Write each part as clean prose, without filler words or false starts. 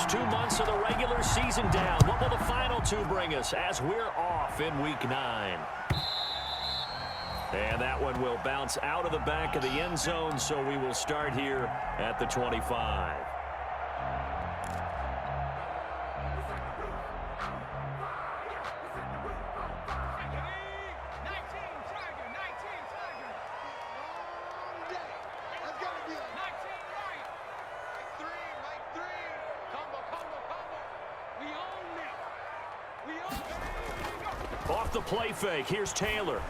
first 2 months of the regular season down. What will the final two bring us as we're off in Week 9? And that one will bounce out of the back of the end zone, so we will start here at the 25. Off the play fake, here's Taylor.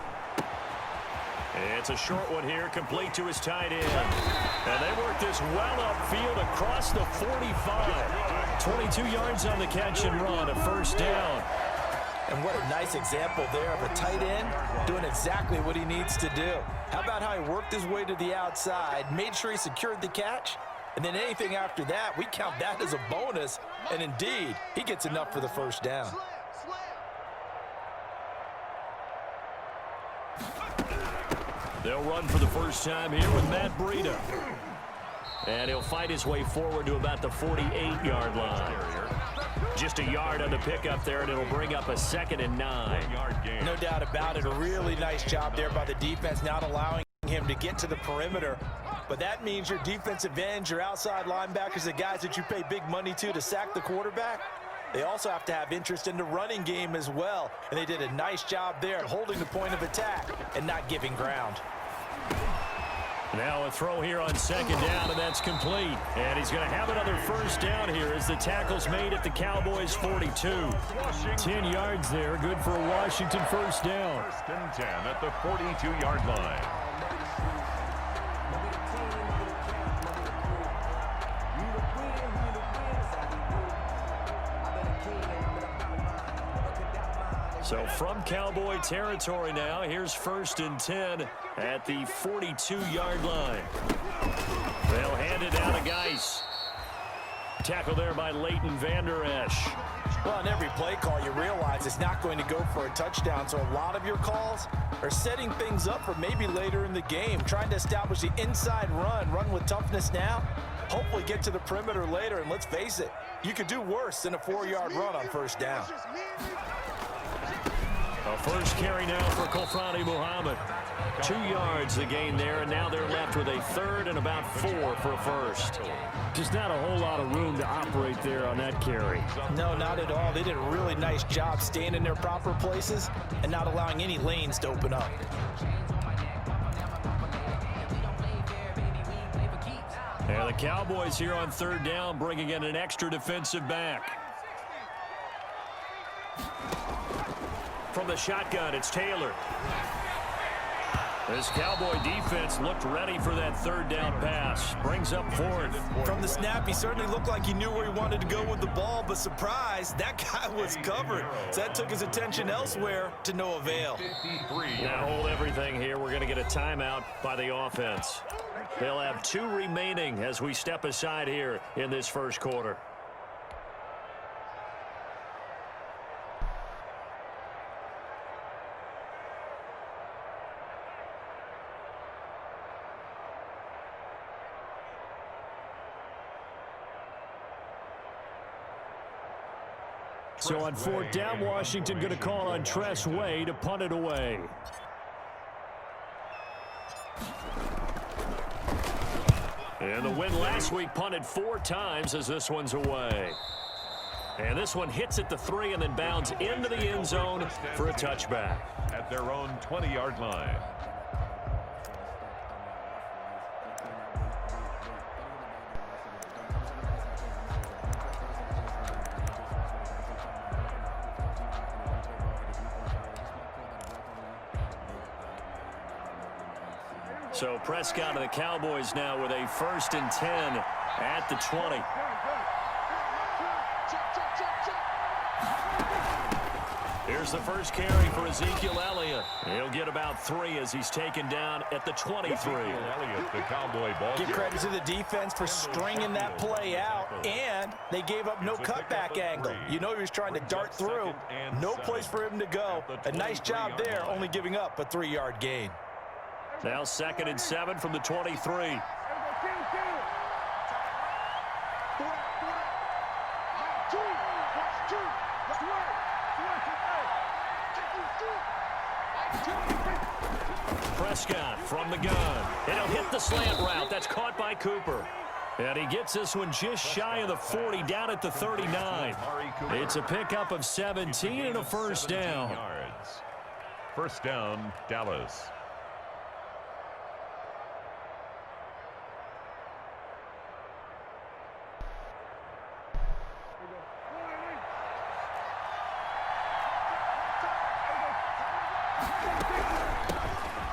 It's a short one here, complete to his tight end. And they work this well upfield across the 45. 22 yards on the catch and run, a first down. And what a nice example there of a tight end doing exactly what he needs to do. How about how he worked his way to the outside, made sure he secured the catch, and then anything after that, we count that as a bonus. And indeed, he gets enough for the first down. They'll run for the first time here with Matt Breida. And he'll fight his way forward to about the 48-yard line. Just a yard on the pickup there, and it'll bring up a 2nd and 9. No doubt about it. A really nice job there by the defense, not allowing him to get to the perimeter. But that means your defensive ends, your outside linebackers, the guys that you pay big money to sack the quarterback, they also have to have interest in the running game as well. And they did a nice job there holding the point of attack and not giving ground. Now a throw here on 2nd down, and that's complete. And he's going to have another first down here as the tackle's made at the Cowboys' 42. 10 yards there, good for a Washington first down. 1st and 10 at the 42-yard line. So from Cowboy territory now, here's 1st and 10 at the 42-yard line. They'll hand it down to Geis. Tackle there by Leighton Vander Esch. Well, in every play call, you realize it's not going to go for a touchdown, so a lot of your calls are setting things up for maybe later in the game, trying to establish the inside run with toughness now, hopefully get to the perimeter later, and let's face it, you could do worse than a 4-yard run on first down. A first carry now for Kofrani Muhammad. 2 yards the gain there, and now they're left with a 3rd and about 4 for a first. Just not a whole lot of room to operate there on that carry. No, not at all. They did a really nice job staying in their proper places and not allowing any lanes to open up. And the Cowboys here on 3rd down, bringing in an extra defensive back. From the shotgun, it's Taylor. This Cowboy defense looked ready for that 3rd down pass. Brings up 4th. From the snap, he certainly looked like he knew where he wanted to go with the ball, but surprise, that guy was covered. So that took his attention elsewhere to no avail. Now hold everything here. We're going to get a timeout by the offense. They'll have 2 remaining as we step aside here in this first quarter. So on 4th down, Washington going to call on Tress Way to punt it away. And the win last week punted 4 times as this one's away. And this one hits at the 3 and then bounds into the end zone for a touchback. At their own 20-yard line. So Prescott and the Cowboys now with a 1st and 10 at the 20. Here's the first carry for Ezekiel Elliott. He'll get about 3 as he's taken down at the 23. Elliott, the Cowboy ball. Give credit to the defense for stringing that play out, and they gave up no cutback angle. You know he was trying to dart through. No place for him to go. A nice job there, only giving up a 3-yard gain. Now 2nd and 7 from the 23. Prescott from the gun. And he'll hit the slant route. That's caught by Cooper. And he gets this one just shy of the 40, down at the 39. It's a pickup of 17 and a first down. First down, Dallas.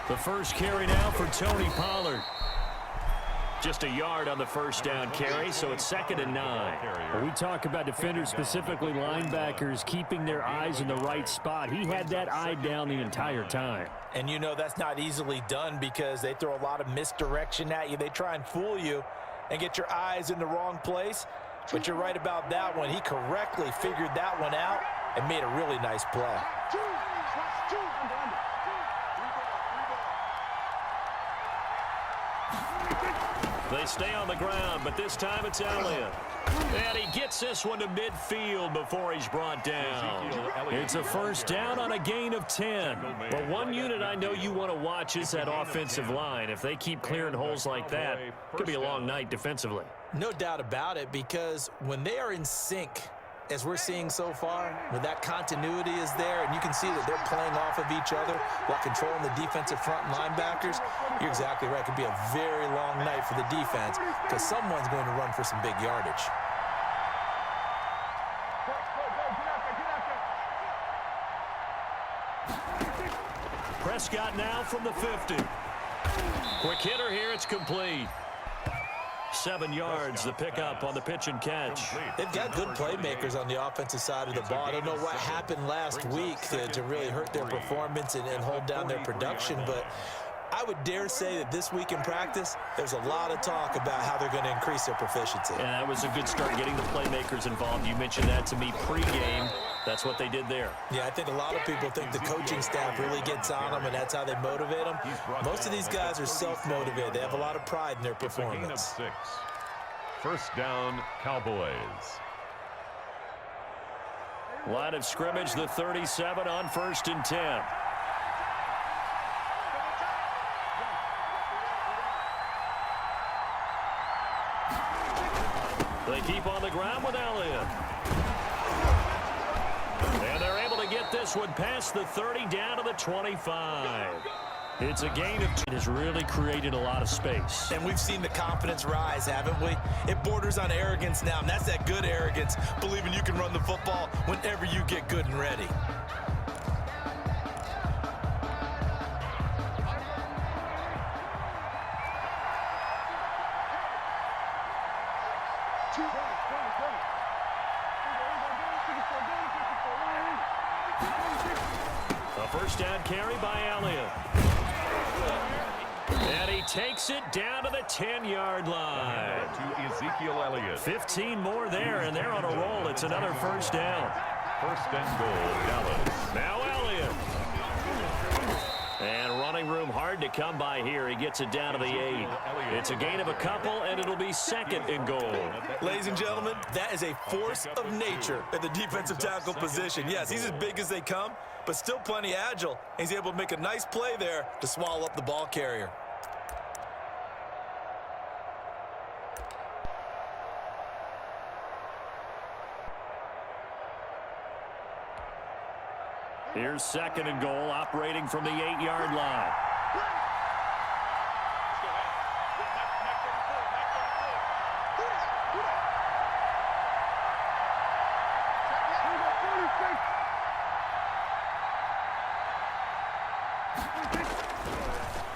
The first carry now for Tony Pollard. Just a yard on the first down carry, so it's 2nd and 9. When we talk about defenders, specifically linebackers, keeping their eyes in the right spot, he had that eye down the entire time. And you know that's not easily done because they throw a lot of misdirection at you. They try and fool you and get your eyes in the wrong place. But you're right about that one. He correctly figured that one out and made a really nice play. They stay on the ground, but this time it's Elliott. And he gets this one to midfield before he's brought down. It's a first down on a gain of 10. But one unit I know you want to watch is that offensive line. If they keep clearing holes like that, it could be a long night defensively. No doubt about it, because when they are in sync, as we're seeing so far, when that continuity is there, and you can see that they're playing off of each other while controlling the defensive front and linebackers, you're exactly right. It could be a very long night for the defense because someone's going to run for some big yardage. Prescott now from the 50. Quick hitter here, it's complete. 7 yards, the pickup on the pitch and catch. They've got good playmakers on the offensive side of the ball. I don't know what happened last week to really hurt their performance and hold down their production, but I would dare say that this week in practice, there's a lot of talk about how they're going to increase their proficiency. And that was a good start, getting the playmakers involved. You mentioned that to me pregame. That's what they did there. Yeah, I think a lot of people think the coaching staff really gets on them, and that's how they motivate them. Most of these guys are self-motivated. They have a lot of pride in their performance. First down, Cowboys. Line of scrimmage, the 37 on 1st and 10. They keep on the ground with Elliott. And they're able to get this one past the 30 down to the 25. It's a gain of 2. Has really created a lot of space. And we've seen the confidence rise, haven't we? It borders on arrogance now, and that's that good arrogance, believing you can run the football whenever you get good and ready. A first down carry by Elliott. And he takes it down to the 10-yard line. To Ezekiel Elliott. 15 more there, and they're on a roll. It's another first down. First and goal, Dallas. Now Elliott. And running room hard to come by here. He gets it down to the 8. It's a gain of a couple, and it'll be 2nd and goal. Ladies and gentlemen, that is a force of nature at the defensive tackle position. Yes, he's as big as they come, but still plenty agile. He's able to make a nice play there to swallow up the ball carrier. Here's 2nd and goal, operating from the 8-yard line.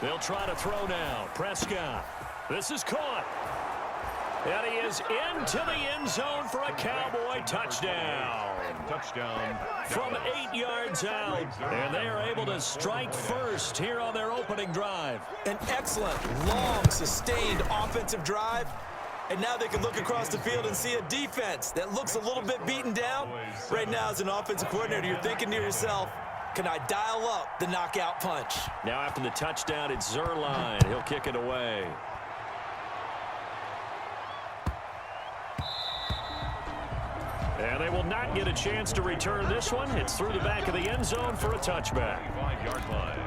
They'll try to throw now. Prescott. This is caught. And he is into the end zone for a Cowboy touchdown. Touchdown. From 8 yards out. And they are able to strike first here on their opening drive. An excellent, long, sustained offensive drive. And now they can look across the field and see a defense that looks a little bit beaten down. Right now, as an offensive coordinator, you're thinking to yourself, can I dial up the knockout punch? Now after the touchdown, it's Zerline. He'll kick it away. And they will not get a chance to return this one. It's through the back of the end zone for a touchback. 5-yard line.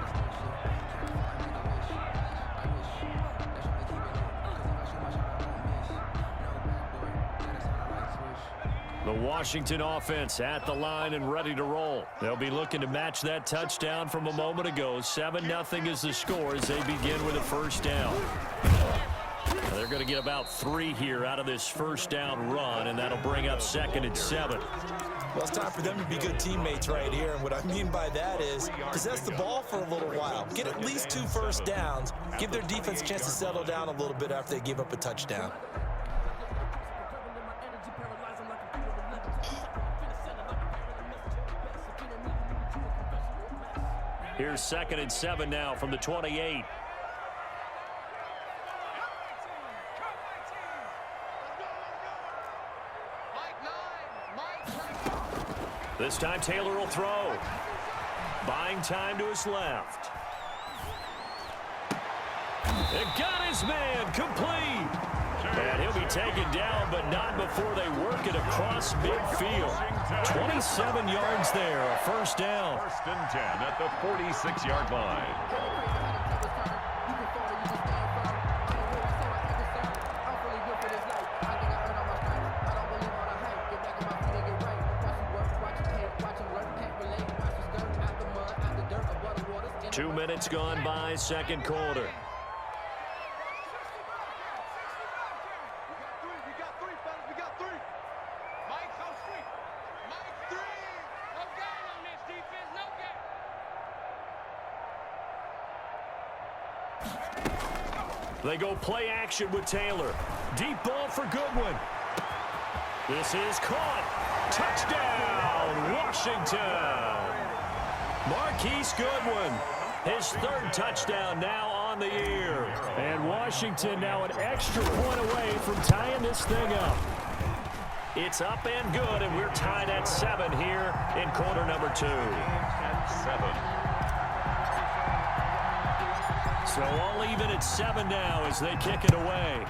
The Washington offense at the line and ready to roll. They'll be looking to match that touchdown from a moment ago. 7-0 is the score as they begin with a first down. They're going to get about 3 here out of this first down run, and that'll bring up 2nd and 7. Well, it's time for them to be good teammates right here, and what I mean by that is possess the ball for a little while. Get at least 2 first downs. Give their defense a chance to settle down a little bit after they give up a touchdown. Here's 2nd and 7 now from the 28. This time Taylor will throw. Buying time to his left. And got his man complete. And he'll be taken down, but not before they work it across midfield. 27 yards there, a first down. 1st and 10 at the 46-yard line. Two minutes gone by, second quarter. They go play action with Taylor. Deep ball for Goodwin. This is caught. Touchdown, Washington. Marquise Goodwin, his 3rd touchdown now on the year. And Washington now an extra point away from tying this thing up. It's up and good, and we're tied at 7 here in quarter number 2. 7. So all even at 7 now as they kick it away.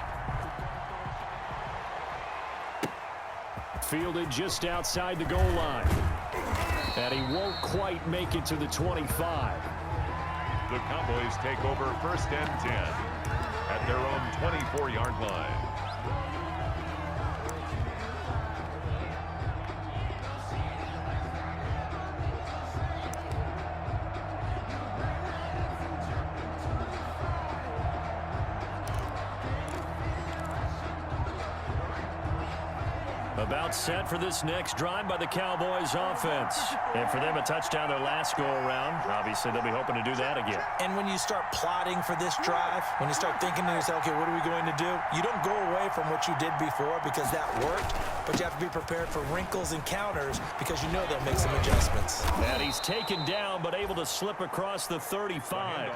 Fielded just outside the goal line. And he won't quite make it to the 25. The Cowboys take over 1st and 10 at their own 24-yard line. About set for this next drive by the Cowboys offense. And for them, a touchdown their last go-around. Obviously, they'll be hoping to do that again. And when you start plotting for this drive, when you start thinking to yourself, okay, what are we going to do? You don't go away from what you did before because that worked, but you have to be prepared for wrinkles and counters because you know they'll make some adjustments. And he's taken down, but able to slip across the 35.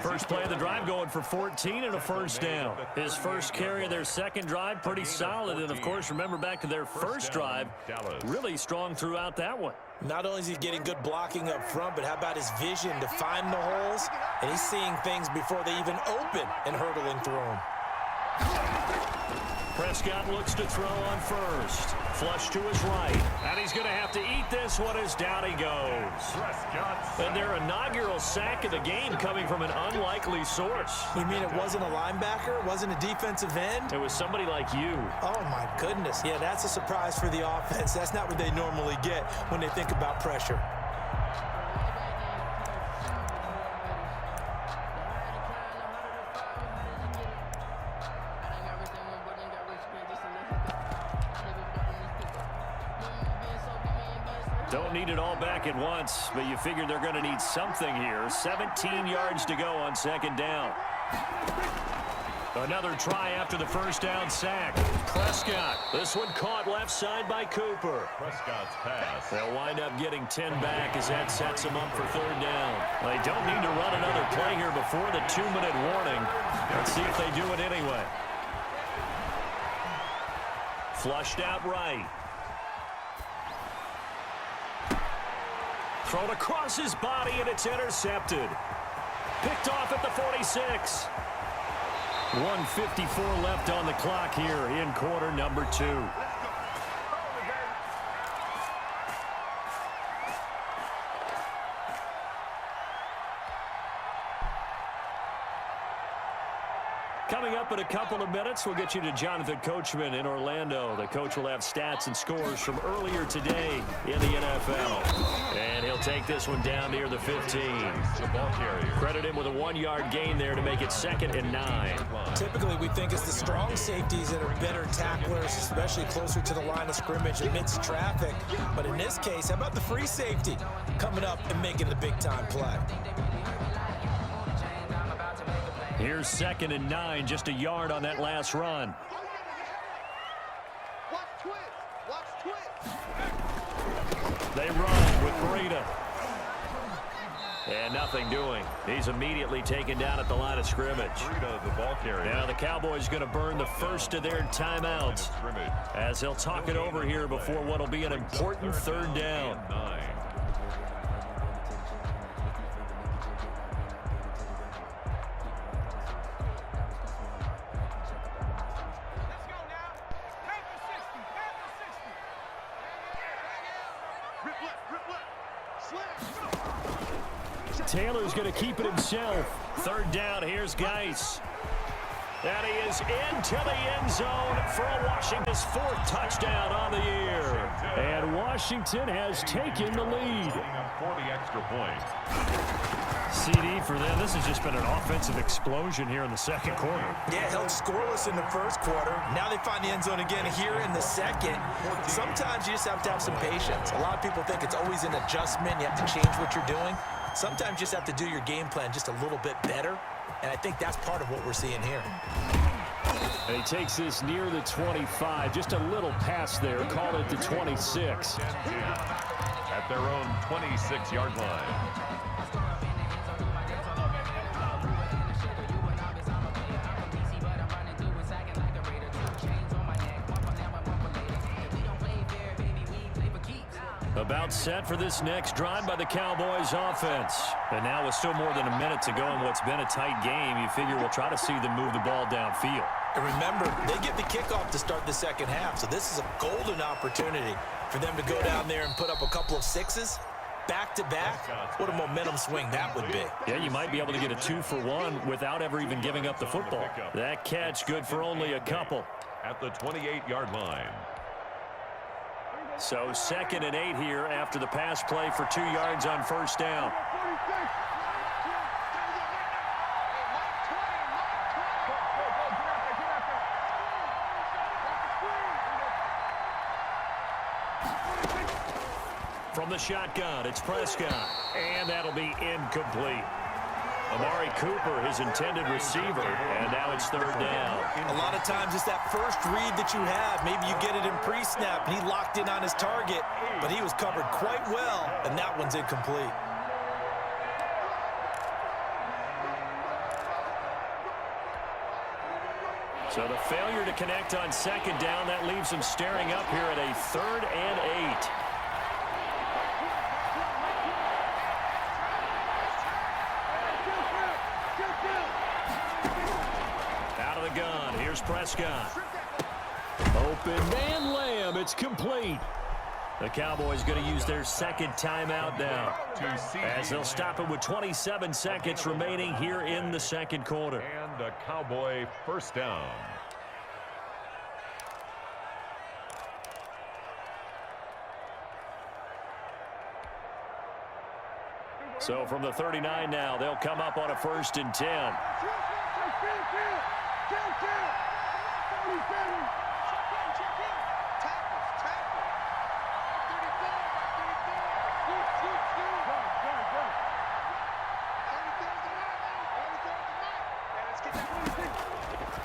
First play of the drive going for 14 and a first down. His first carry of their second drive, pretty solid. And, of course, remember back to their first drive, really strong throughout that one. Not only is he getting good blocking up front, but how about his vision to find the holes? And he's seeing things before they even open and hurdling through them. Prescott looks to throw on first. Flush to his right. And he's going to have to eat this one as down he goes. And their inaugural sack of the game coming from an unlikely source. You mean it wasn't a linebacker? It wasn't a defensive end? It was somebody like you. Oh, my goodness. Yeah, that's a surprise for the offense. That's not what they normally get when they think about pressure. Don't need it all back at once, but you figure they're going to need something here. 17 yards to go on second down. Another try after the first down sack. Prescott. This one caught left side by Cooper. Prescott's pass. They'll wind up getting 10 back as that sets them up for third down. They don't need to run another play here before the 2-minute warning. Let's see if they do it anyway. Flushed out right. Thrown across his body, and it's intercepted. Picked off at the 46. 1:54 left on the clock here in quarter number 2. Coming up in a couple of minutes, we'll get you to Jonathan Coachman in Orlando. The coach will have stats and scores from earlier today in the NFL. And he'll take this one down near the 15. Credit him with a 1-yard gain there to make it 2nd and 9. Typically, we think it's the strong safeties that are better tacklers, especially closer to the line of scrimmage amidst traffic. But in this case, how about the free safety coming up and making the big-time play? Here's 2nd and 9, just a yard on that last run. They run with Breida. And nothing doing. He's immediately taken down at the line of scrimmage. The ball carrier. Now the Cowboys going to burn the first of their timeouts as they'll talk it over here before what will be an important 3rd down. Taylor's going to keep it himself. 3rd down, here's Geis. And he is into the end zone for a Washington's 4th touchdown on the year. And Washington has taken the lead. 40 extra points. CD for them. This has just been an offensive explosion here in the 2nd quarter. Yeah, held scoreless in the 1st quarter. Now they find the end zone again here in the 2nd. Sometimes you just have to have some patience. A lot of people think it's always an adjustment. You have to change what you're doing. Sometimes you just have to do your game plan just a little bit better, and I think that's part of what we're seeing here. And he takes this near the 25, just a little pass there, call it the 26. At their own 26-yard line. About set for this next drive by the Cowboys offense. And now with still more than a minute to go in what's been a tight game, you figure we'll try to see them move the ball downfield. And remember, they get the kickoff to start the 2nd half, so this is a golden opportunity for them to go down there and put up a couple of 6s back-to-back. What a momentum swing that would be. Yeah, you might be able to get a 2-for-1 without ever even giving up the football. That catch good for only a couple. At the 28-yard line. So 2nd and 8 here after the pass play for 2 yards on 1st down. From the shotgun, it's Prescott, and that'll be incomplete. Amari Cooper, his intended receiver, and now it's 3rd down. A lot of times it's that first read that you have. Maybe you get it in pre-snap, and he locked in on his target, but he was covered quite well, and that one's incomplete. So the failure to connect on 2nd down, that leaves him staring up here at a 3rd and 8. Gun. Here's Prescott. Open man Lamb. It's complete. The Cowboys going to use their 2nd timeout now as they'll stop it with 27 seconds remaining here in the 2nd quarter. And a Cowboy 1st down. So from the 39 now, they'll come up on a 1st and 10.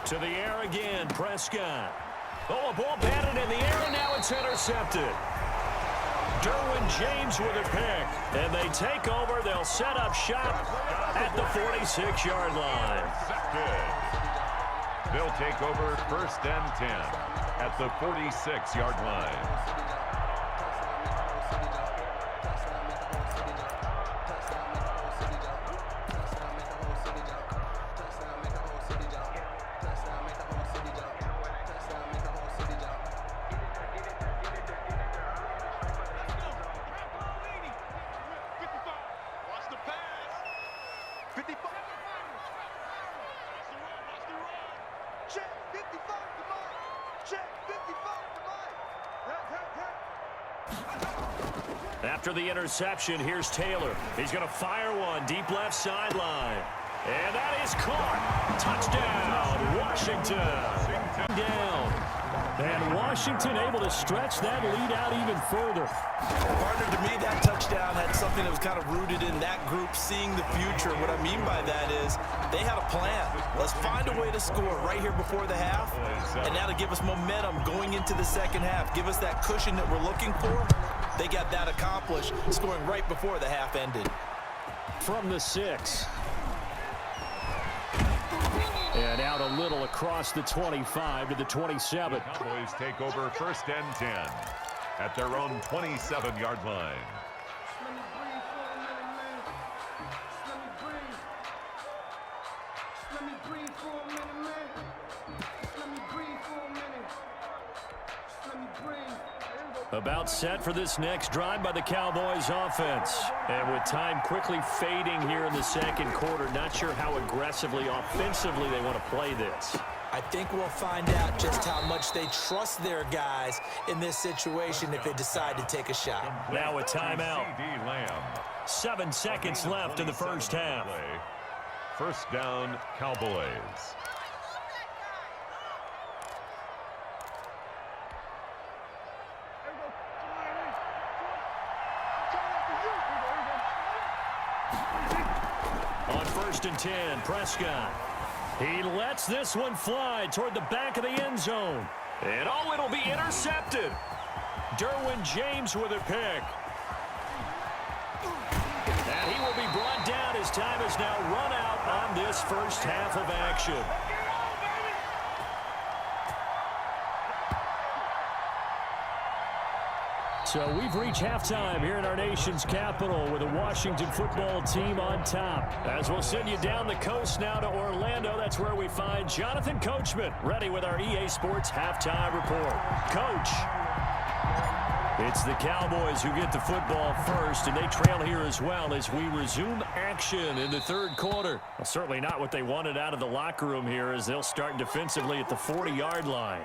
To the air again, Prescott. Oh, a ball batted in the air, and now it's intercepted. Derwin James with a pick, and they take over. They'll set up shop at the 46-yard line. They'll take over 1st and 10 at the 46-yard line. After the interception, here's Taylor. He's going to fire one deep left sideline. And that is caught. Touchdown, Washington. Down. And Washington able to stretch that lead out even further. Partner, to me, that touchdown had something that was kind of rooted in that group seeing the future. What I mean by that is they had a plan. Let's find a way to score right here before the half, and that'll give us momentum going into the second half. Give us that cushion that we're looking for. They got that accomplished, scoring right before the half ended. From the 6. And out a little across the 25 to the 27. Cowboys take over 1st and 10 at their own 27-yard line. About set for this next drive by the Cowboys offense. And with time quickly fading here in the second quarter, not sure how aggressively, offensively they want to play this. I think we'll find out just how much they trust their guys in this situation if they decide to take a shot. Now a timeout. 7 seconds left in the first half. 1st down, Cowboys. On 1st and 10, Prescott. He lets this one fly toward the back of the end zone. And oh, it'll be intercepted. Derwin James with a pick. And he will be brought down. His time is now run out on this first half of action. So we've reached halftime here in our nation's capital with the Washington football team on top. As we'll send you down the coast now to Orlando, that's where we find Jonathan Coachman ready with our EA Sports halftime report. Coach, it's the Cowboys who get the football first, and they trail here as well as we resume action in the third quarter. Well, certainly not what they wanted out of the locker room here as they'll start defensively at the 40-yard line.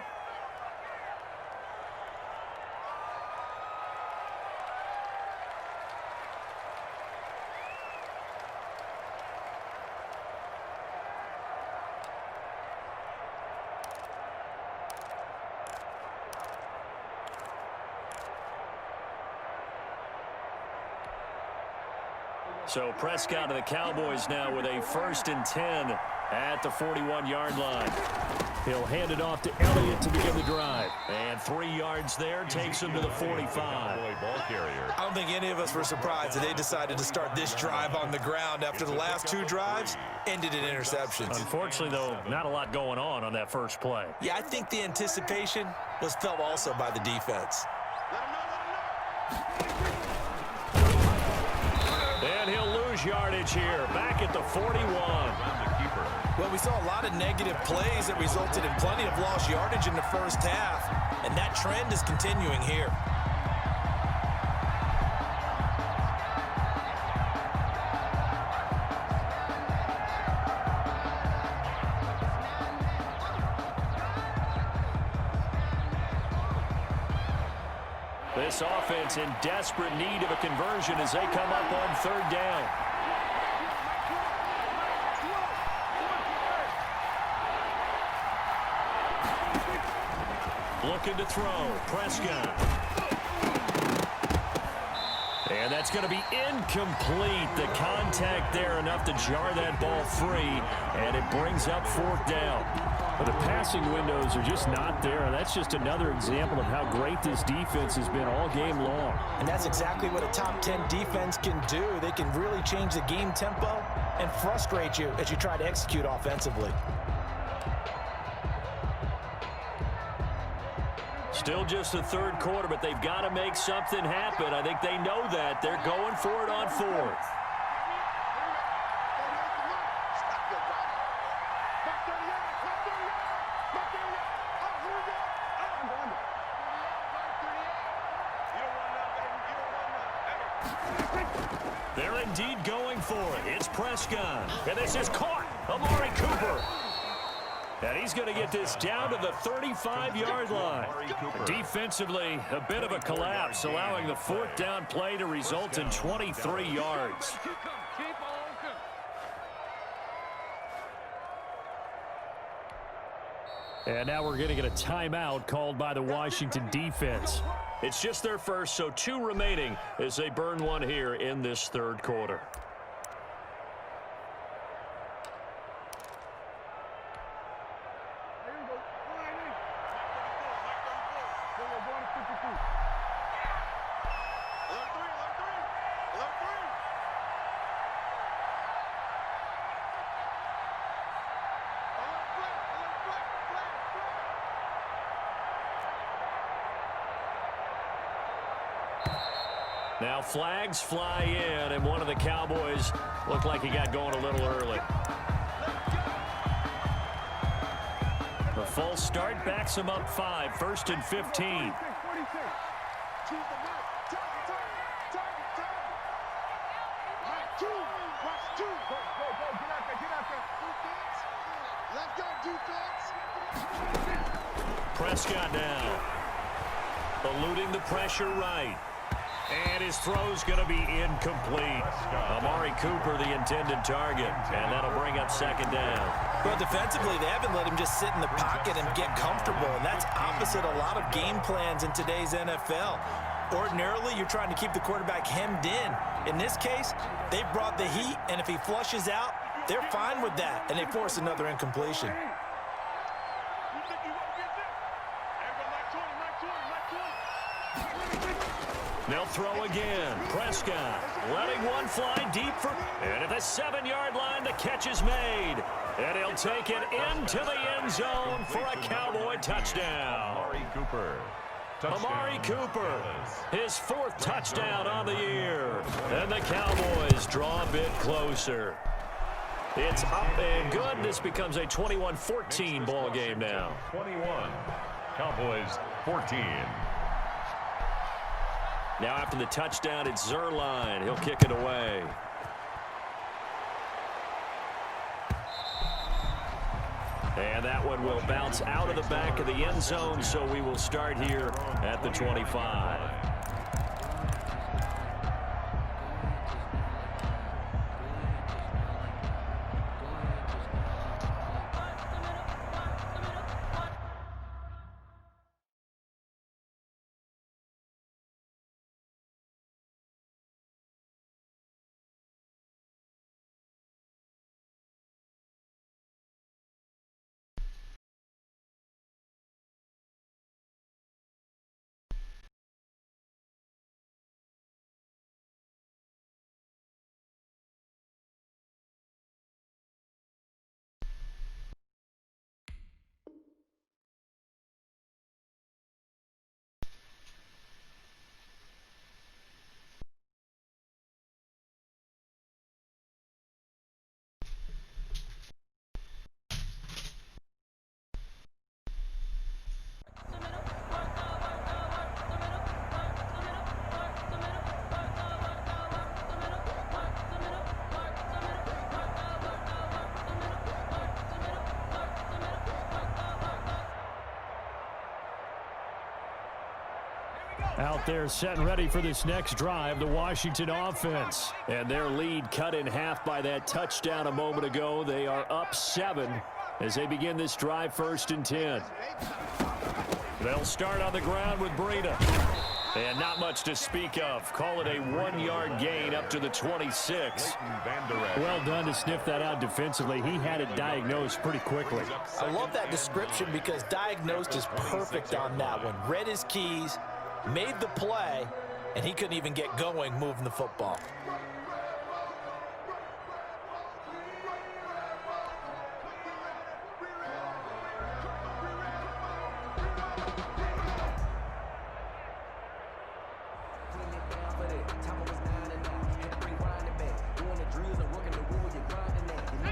So Prescott of the Cowboys now with a 1st and 10 at the 41-yard line. He'll hand it off to Elliott to begin the drive. And 3 yards there takes him to the 45. I don't think any of us were surprised that they decided to start this drive on the ground after the last 2 drives ended in interceptions. Unfortunately, though, not a lot going on that first play. Yeah, I think the anticipation was felt also by the defense. And he'll lose yardage here, back at the 41. Well, we saw a lot of negative plays that resulted in plenty of lost yardage in the first half, and that trend is continuing here. This offense in desperate need of a conversion as they come up on 3rd down. Looking to throw. Prescott. And that's going to be incomplete. The contact there enough to jar that ball free, and it brings up 4th down. But the passing windows are just not there, and that's just another example of how great this defense has been all game long. And that's exactly what a top 10 defense can do. They can really change the game tempo and frustrate you as you try to execute offensively. Still just the 3rd quarter, but they've got to make something happen. I think they know that. They're going for it on 4th. They're indeed going for it. It's Prescott. And this is caught. Amari Cooper. And he's going to get this down to the 35-yard line. Defensively, a bit of a collapse, allowing the fourth down play to result in 23 yards. And now we're going to get a timeout called by the Washington defense. It's just their first, so 2 remaining as they burn one here in this third quarter. Now flags fly in, and one of the Cowboys looked like he got going a little early. The false start backs him up 5, 1st and 15. Prescott now, eluding the pressure right. And his throw's going to be incomplete. Amari Cooper, the intended target. And that'll bring up 2nd down. Well, defensively, they haven't let him just sit in the pocket and get comfortable. And that's opposite a lot of game plans in today's NFL. Ordinarily, you're trying to keep the quarterback hemmed in. In this case, they brought the heat, and if he flushes out, they're fine with that. And they force another incompletion. They'll throw again. Prescott letting one fly deep for, and at the 7-yard line, the catch is made. And he'll take it into the end zone for a Cowboy touchdown. Amari Cooper. Amari Cooper, his 4th touchdown on the year. And the Cowboys draw a bit closer. It's up and good. This becomes a 21-14 ball game now. 21. Cowboys 14. Now after the touchdown, it's Zerline. He'll kick it away. And that one will bounce out of the back of the end zone, so we will start here at the 25. Out there set and ready for this next drive, the Washington offense. And their lead cut in half by that touchdown a moment ago. They are up 7 as they begin this drive, 1st and 10. They'll start on the ground with Breida. And not much to speak of. Call it a 1-yard gain up to the 26. Well done to sniff that out defensively. He had it diagnosed pretty quickly. I love that description because diagnosed is perfect on that one. Read his keys, made the play, and he couldn't even get going moving the football.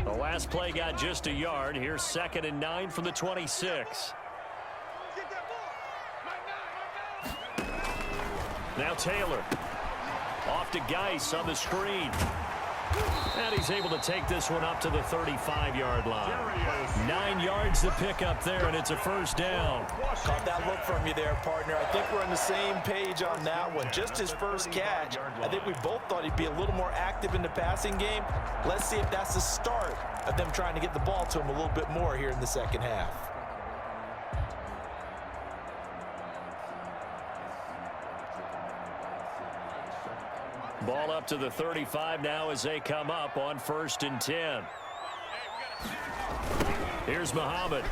The last play got just a yard. Here's 2nd and 9 from the 26. Now Taylor. Off to Geis on the screen. And he's able to take this one up to the 35-yard line. 9 yards to pick up there, and it's a first down. Caught that look from you there, partner. I think we're on the same page on that one. Just his first catch, I think we both thought he'd be a little more active in the passing game. Let's see if that's the start of them trying to get the ball to him a little bit more here in the second half. Ball up to the 35 now as they come up on 1st and 10. Here's Muhammad.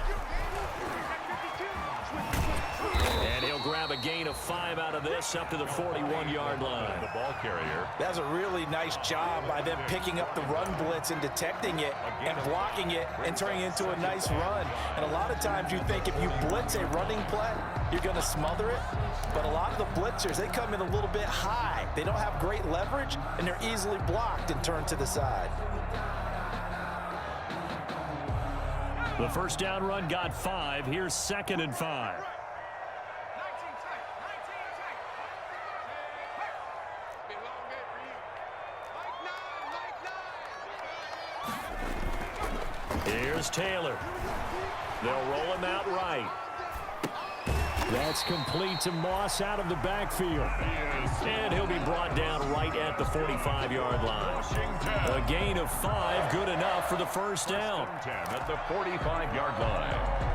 And he'll grab a gain of 5 out of this up to the 41-yard line. The ball carrier. That's a really nice job by them picking up the run blitz and detecting it and blocking it and turning it into a nice run. And a lot of times you think if you blitz a running play, you're going to smother it. But a lot of the blitzers, they come in a little bit high. They don't have great leverage, and they're easily blocked and turned to the side. The first down run got 5. Here's 2nd and 5. Here's Taylor. They'll roll him out right. That's complete to Moss out of the backfield. And he'll be brought down right at the 45-yard line. A gain of 5, good enough for the first down. 10 at the 45-yard line.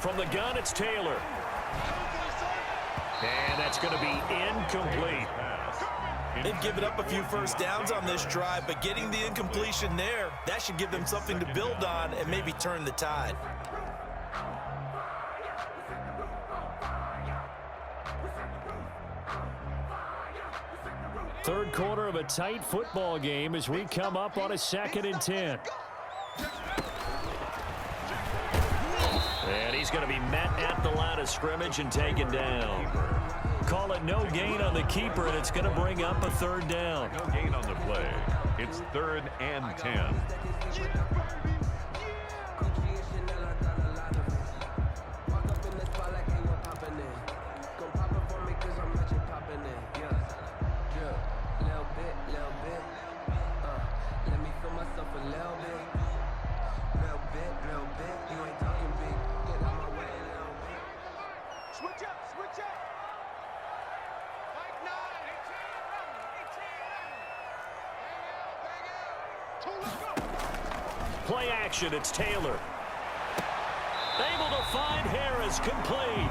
From the gun, it's Taylor. And that's going to be incomplete. They've given up a few first downs on this drive, but getting the incompletion there, that should give them something to build on and maybe turn the tide. Third quarter of a tight football game as we come up on a 2nd and 10. And he's going to be met at the line of scrimmage and taken down. Call it no gain on the keeper, and it's going to bring up a 3rd down. No gain on the play. It's 3rd and 10. Play action, it's Taylor. Able to find Harris, complete.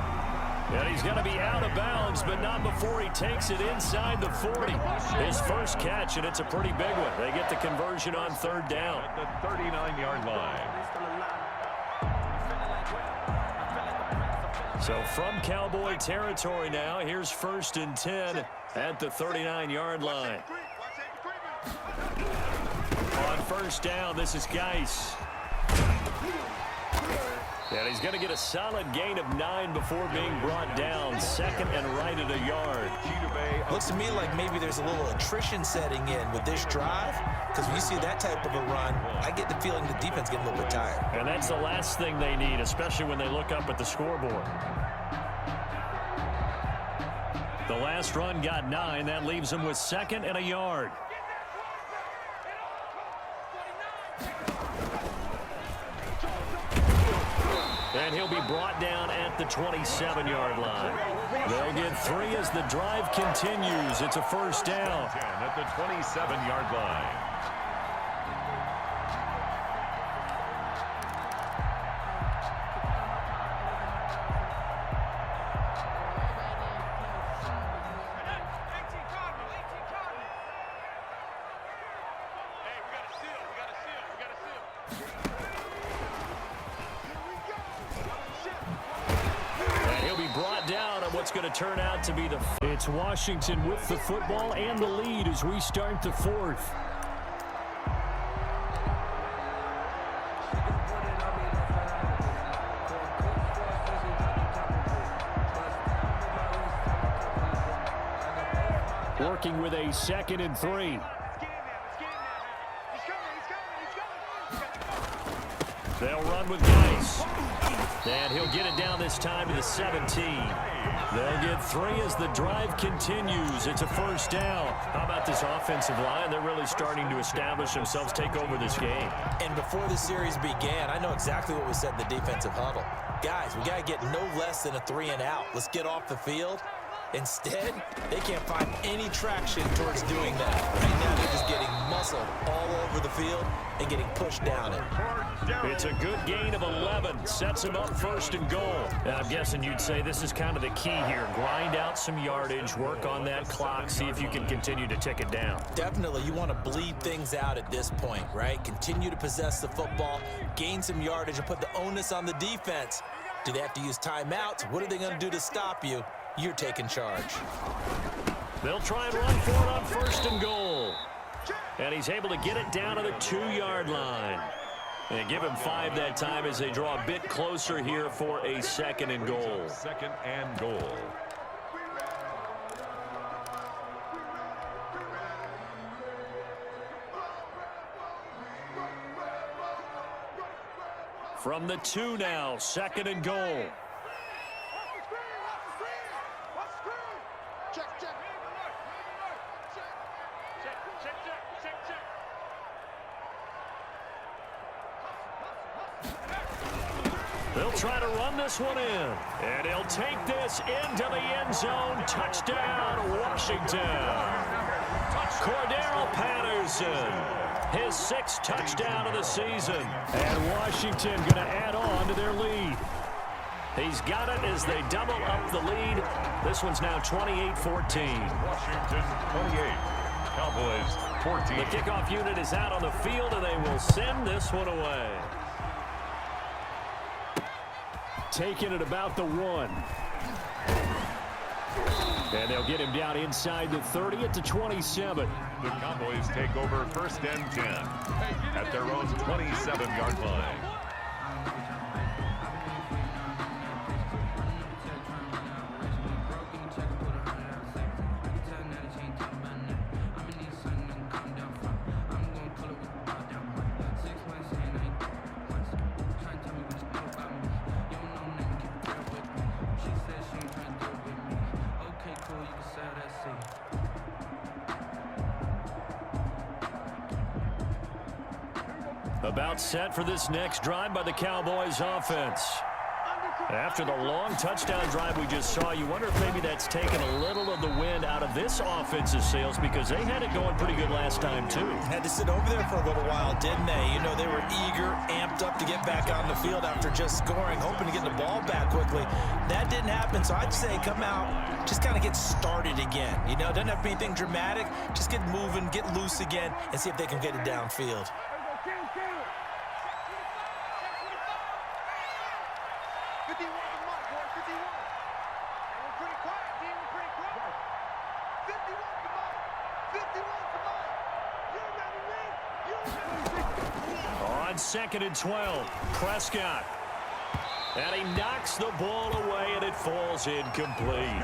And he's going to be out of bounds, but not before he takes it inside the 40. His first catch, and it's a pretty big one. They get the conversion on 3rd down. At the 39-yard line. So from Cowboy territory now, here's 1st and 10 at the 39-yard line. On 1st down, this is Geis. And he's going to get a solid gain of 9 before being brought down. 2nd and right at a yard. Looks to me like maybe there's a little attrition setting in with this drive, because when you see that type of a run, I get the feeling the defense getting a little bit tired. And that's the last thing they need, especially when they look up at the scoreboard. The last run got 9. That leaves him with 2nd and a yard. And he'll be brought down at the 27-yard line. They'll get 3 as the drive continues. It's a first down. 10 at the 27-yard line. What's going to turn out to be the... It's Washington with the football and the lead as we start the 4th. Working with a 2nd and 3. They'll run with Geis. And he'll get it down this time to the 17. They'll get 3 as the drive continues. It's a first down. How about this offensive line? They're really starting to establish themselves, take over this game. And before the series began, I know exactly what we said in the defensive huddle. Guys, we got to get no less than a 3 and out. Let's get off the field. Instead, they can't find any traction towards doing that. Right now, they're just getting muscled all over the field and getting pushed down it. It's a good gain of 11. Sets him up 1st and goal. Now, I'm guessing you'd say this is kind of the key here. Grind out some yardage, work on that clock, see if you can continue to tick it down. Definitely, you want to bleed things out at this point, right? Continue to possess the football, gain some yardage, and put the onus on the defense. Do they have to use timeouts? What are they going to do to stop you? You're taking charge. They'll try and run for it on 1st and goal. And he's able to get it down to the 2-yard line. And give him 5 that time as they draw a bit closer here for a 2nd and goal. 2nd and goal. From the 2 now, 2nd and goal. They'll try to run this one in. And he'll take this into the end zone. Touchdown, Washington. Cordero Patterson, his 6th touchdown of the season. And Washington going to add on to their lead. He's got it as they double up the lead. This one's now 28-14. Washington 28, Cowboys 14. The kickoff unit is out on the field, and they will send this one away. Taking it about the 1. And they'll get him down inside the 30 at the 27. The Cowboys take over 1st and 10 at their own 27-yard line. About set for this next drive by the Cowboys offense. After the long touchdown drive we just saw, you wonder if maybe that's taken a little of the wind out of this offense's sails, because they had it going pretty good last time too. Had to sit over there for a little while, didn't they? You know, they were eager, amped up to get back on the field after just scoring, hoping to get the ball back quickly. That didn't happen, so I'd say come out, just kind of get started again. You know, it doesn't have to be anything dramatic. Just get moving, get loose again, and see if they can get it downfield. On 2nd and 12, Prescott. And he knocks the ball away, and it falls incomplete.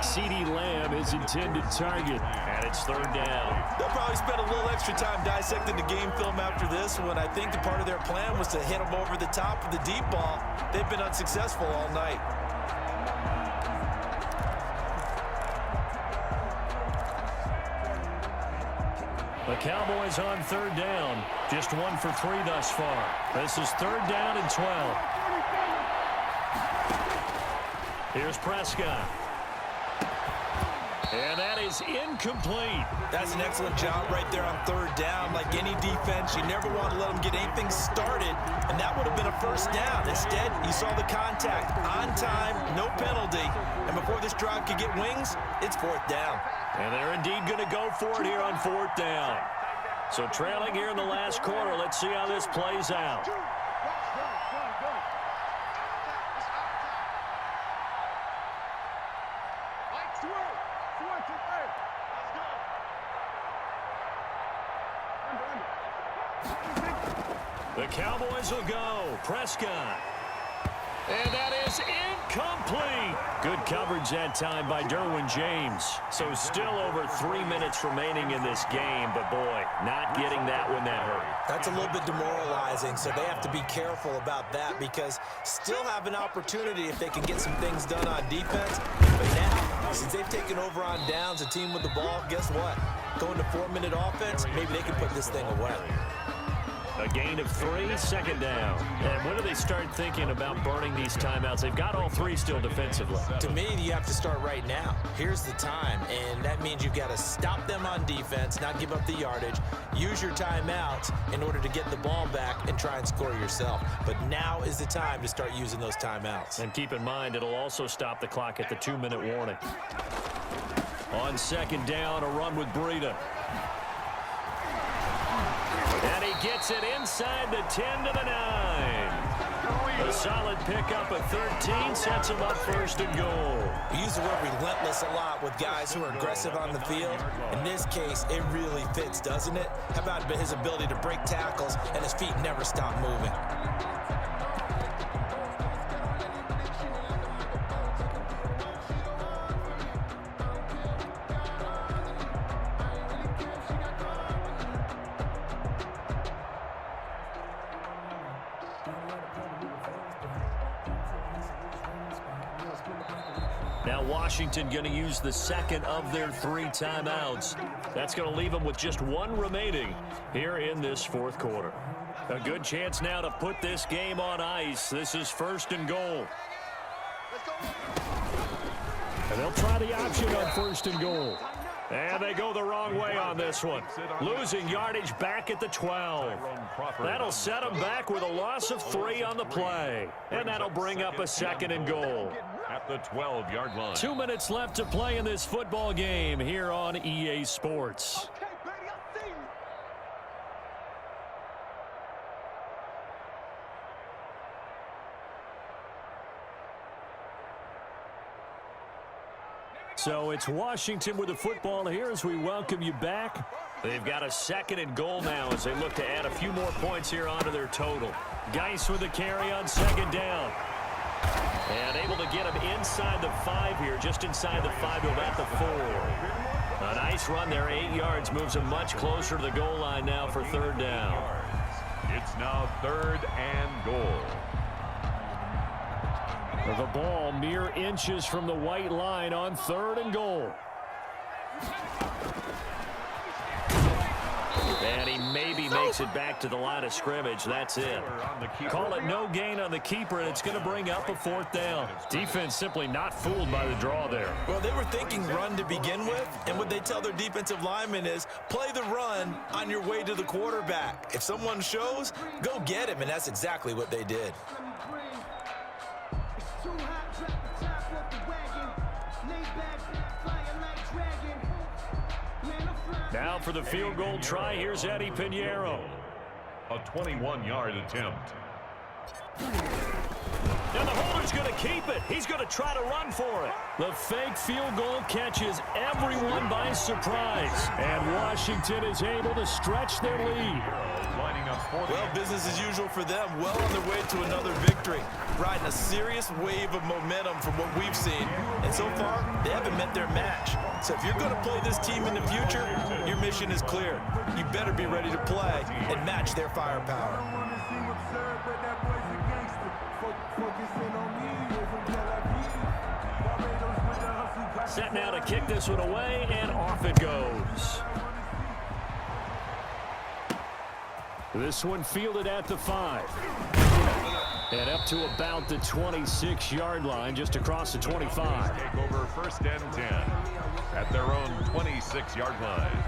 CeeDee Lamb is intended target, and it's 3rd down. They'll probably spend a little extra time dissecting the game film after this one. I think the part of their plan was to hit them over the top of the deep ball. They've been unsuccessful all night. The Cowboys on 3rd down. Just 1 for 3 thus far. This is 3rd down and 12. Here's Prescott. And that is incomplete. That's an excellent job right there on 3rd down. Like any defense, you never want to let them get anything started, and that would have been a 1st down. Instead, you saw the contact on time, no penalty, and before this drive could get wings, it's 4th down. And they're indeed going to go for it here on 4th down. So trailing here in the last quarter, let's see how this plays out. The Cowboys will go. Prescott. And that is incomplete. Good coverage that time by Derwin James. So still over 3 minutes remaining in this game, but boy, not getting that one that hurt. That's a little bit demoralizing, so they have to be careful about that because still have an opportunity if they can get some things done on defense. But now, since they've taken over on downs, a team with the ball, guess what? Going to 4-minute offense, maybe they can put this thing away. A gain of 3, second down. And when do they start thinking about burning these timeouts? They've got all 3 still defensively. To me, you have to start right now. Here's the time, and that means you've got to stop them on defense, not give up the yardage, use your timeouts in order to get the ball back and try and score yourself. But now is the time to start using those timeouts. And keep in mind, it'll also stop the clock at the 2-minute warning. On second down, a run with Breida. And he gets it inside the 10 to the 9. A solid pickup at 13 sets him up first and goal. We use the word relentless a lot with guys who are aggressive on the field. In this case, it really fits, doesn't it? How about his ability to break tackles and his feet never stop moving? Now Washington going to use the second of their 3 timeouts. That's going to leave them with just 1 remaining here in this fourth quarter. A good chance now to put this game on ice. This is first and goal. And they'll try the option on first and goal. And they go the wrong way on this one. Losing yardage back at the 12. That'll set them back with a loss of 3 on the play. And that'll bring up a second and goal. At the 12-yard line. 2 minutes left to play in this football game here on EA Sports. So it's Washington with the football here as we welcome you back. They've got a second and goal now as they look to add a few more points here onto their total. Geis with the carry on second down. And able to get him inside the 5 here, just inside the 5 to about the 4. A nice run there, 8 yards, moves him much closer to the goal line now for third down. It's now 3rd and goal. The ball mere inches from the white line on 3rd and goal. And he maybe makes it back to the line of scrimmage. That's it. Call it no gain on the keeper, and it's going to bring up a 4th down. Defense simply not fooled by the draw there. Well, they were thinking run to begin with, and what they tell their defensive linemen is play the run on your way to the quarterback. If someone shows, go get him, and that's exactly what they did. Now for the field goal try, here's Eddie Pinheiro. A 21-yard attempt. And the holder's going to keep it. He's going to try to run for it. The fake field goal catches everyone by surprise. And Washington is able to stretch their lead. Lining up for well, business as usual for them. Well on their way to another victory. Riding a serious wave of momentum from what we've seen. And so far, they haven't met their match. So if you're going to play this team in the future, your mission is clear. You better be ready to play and match their firepower. Set now to kick this one away, and off it goes. This one fielded at the 5. And up to about the 26-yard line, just across the 25. Take over 1st and 10 at their own 26-yard line.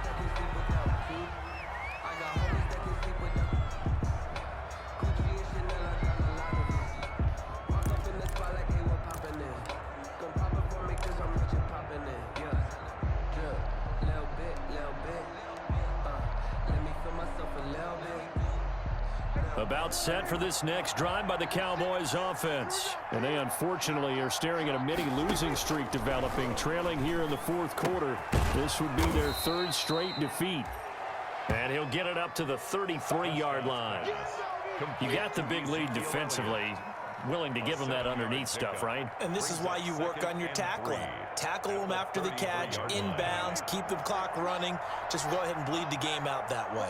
About set for this next drive by the Cowboys offense. And they unfortunately are staring at a mini losing streak developing, trailing here in the 4th quarter. This would be their 3rd straight defeat. And he'll get it up to the 33-yard line. You got the big lead defensively. willing to give him that underneath stuff, right? And this is why you work on your tackling. Tackle them after the catch, inbounds, keep the clock running. Just go ahead and bleed the game out that way.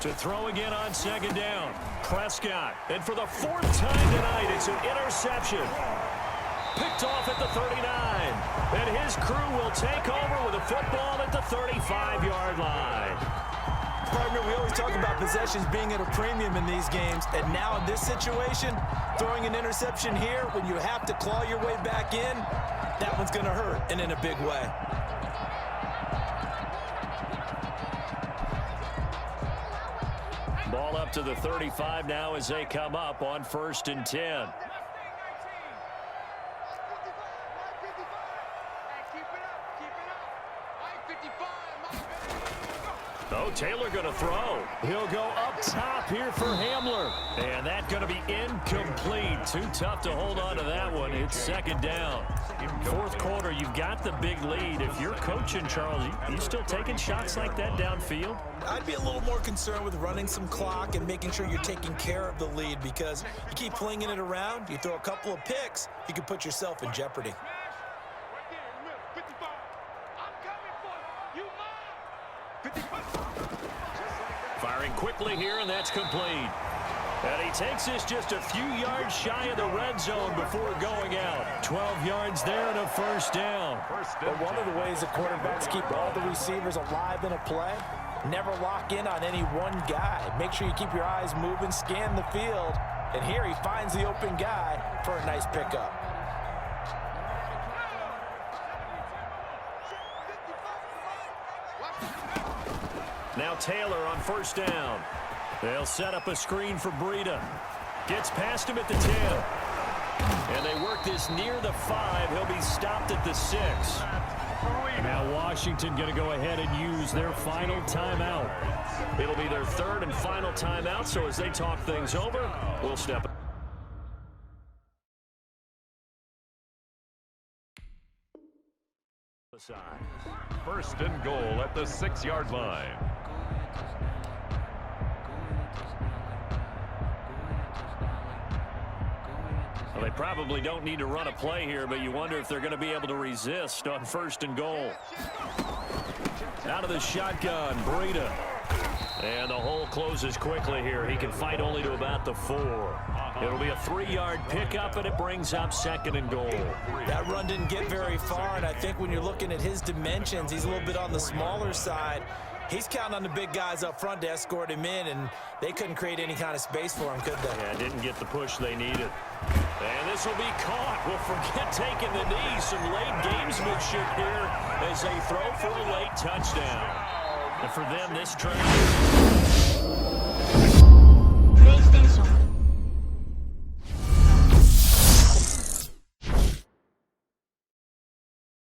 To throw again on second down. Prescott. And for the fourth time tonight, it's an interception. Picked off at the 39. And his crew will take over with a football at the 35-yard line. Partner, we always talk about possessions being at a premium in these games. And now in this situation, throwing an interception here when you have to claw your way back in, that one's going to hurt, and in a big way. Ball up to the 35 now as they come up on 1st and 10. Oh, Taylor going to throw. He'll go up top here for Hamler. And that's going to be incomplete. Too tough to hold on to that one. It's second down. Fourth quarter, you've got the big lead. If you're coaching, Charles, you still taking shots like that downfield? I'd be a little more concerned with running some clock and making sure you're taking care of the lead, because you keep flinging it around, you throw a couple of picks, you can put yourself in jeopardy. Firing quickly here, and that's complete. And he takes this just a few yards shy of the red zone before going out. 12 yards there and a first down. But one of the ways the quarterbacks keep all the receivers alive in a play, never lock in on any one guy. Make sure you keep your eyes moving, scan the field. And here he finds the open guy for a nice pickup. Now Taylor on first down. They'll set up a screen for Breida. Gets past him at the 10. And they work this near the 5. He'll be stopped at the 6. Now Washington going to go ahead and use their final timeout. It'll be their third and final timeout, so as they talk things over, we'll step aside. 1st and goal at the 6-yard line. Well, they probably don't need to run a play here, but you wonder if they're going to be able to resist on 1st and goal. Out of the shotgun, Breida. And the hole closes quickly here. He can fight only to about the 4. It'll be a 3-yard pickup, and it brings up 2nd and goal. That run didn't get very far, and I think when you're looking at his dimensions, he's a little bit on the smaller side. He's counting on the big guys up front to escort him in, and they couldn't create any kind of space for him, could they? Yeah, didn't get the push they needed. And this will be caught. Well, forget taking the knee. Some late gamesmanship here as they throw for a late touchdown. And for them, this trend